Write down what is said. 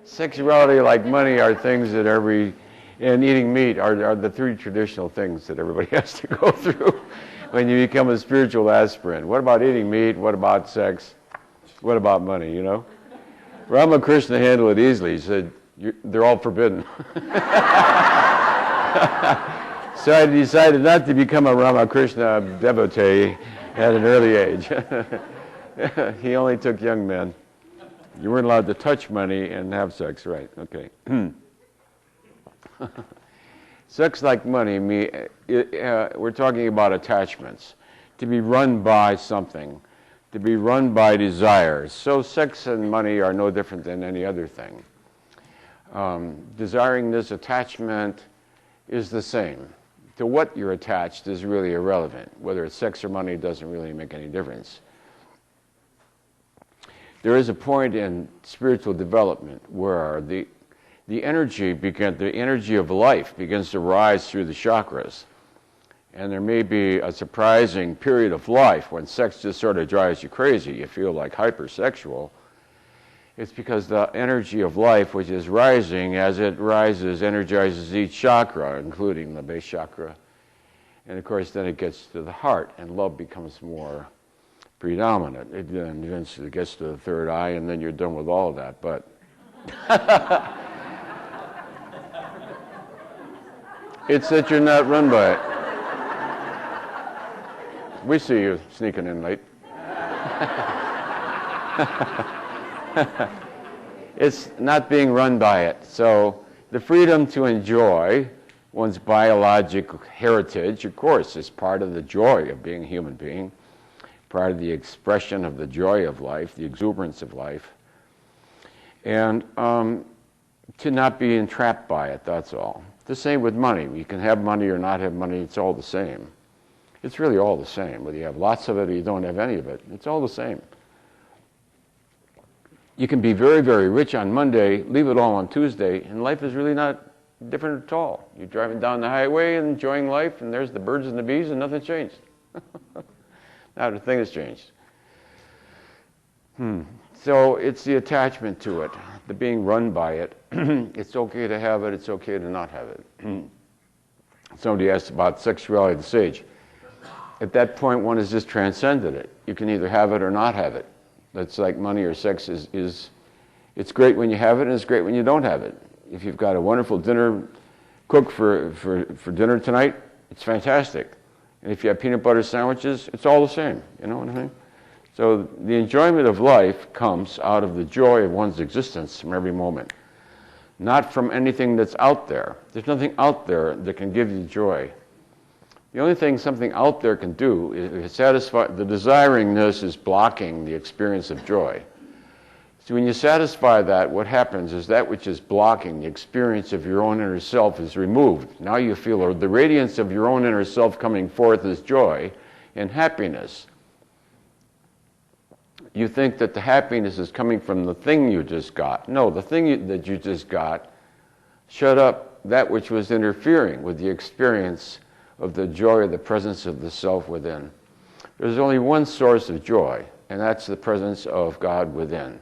Sexuality, like money, are things that and eating meat are the three traditional things that everybody has to go through when you become a spiritual aspirant. What about eating meat? What about sex? What about money, you know? Ramakrishna handled it easily. He said, they're all forbidden. So I decided not to become a Ramakrishna devotee at an early age. He only took young men. You weren't allowed to touch money and have sex, right? Okay. Sex like money, we're talking about attachments. To be run by something, to be run by desires. So sex and money are no different than any other thing. Desiring this attachment is the same. To what you're attached is really irrelevant. Whether it's sex or money doesn't really make any difference. There is a point in spiritual development where the energy of life begins to rise through the chakras. And there may be a surprising period of life when sex just sort of drives you crazy. You feel like hypersexual. It's because the energy of life, which is rising, as it rises, energizes each chakra, including the base chakra. And of course, then it gets to the heart, and love becomes more predominant. It then eventually gets to the third eye, and then you're done with all of that. But it's that you're not run by it. We see you sneaking in late. It's not being run by it. So the freedom to enjoy one's biological heritage, of course, is part of the joy of being a human being, part of the expression of the joy of life, the exuberance of life. And to not be entrapped by it, that's all. The same with money. You can have money or not have money, it's all the same. It's really all the same. Whether you have lots of it or you don't have any of it, it's all the same. You can be very, very rich on Monday, leave it all on Tuesday, and life is really not different at all. You're driving down the highway and enjoying life, and there's the birds and the bees, and nothing's changed. Not a thing has changed. So it's the attachment to it, the being run by it. It's okay to have it, it's okay to not have it. Somebody asked about sexuality at the sage. At that point, one has just transcended it. You can either have it or not have it. That's like money or sex is it's great when you have it, and it's great when you don't have it. If you've got a wonderful dinner cooked for dinner tonight, it's fantastic. And if you have peanut butter sandwiches, it's all the same. You know what I mean? So the enjoyment of life comes out of the joy of one's existence from every moment, not from anything that's out there. There's nothing out there that can give you joy. The only thing something out there can do is satisfy, the desiringness is blocking the experience of joy. So when you satisfy that, what happens is that which is blocking the experience of your own inner self is removed. Now you feel the radiance of your own inner self coming forth as joy and happiness. You think that the happiness is coming from the thing you just got. No, the thing that you just got shut up that which was interfering with the experience of the joy of the presence of the self within. There's only one source of joy, and that's the presence of God within.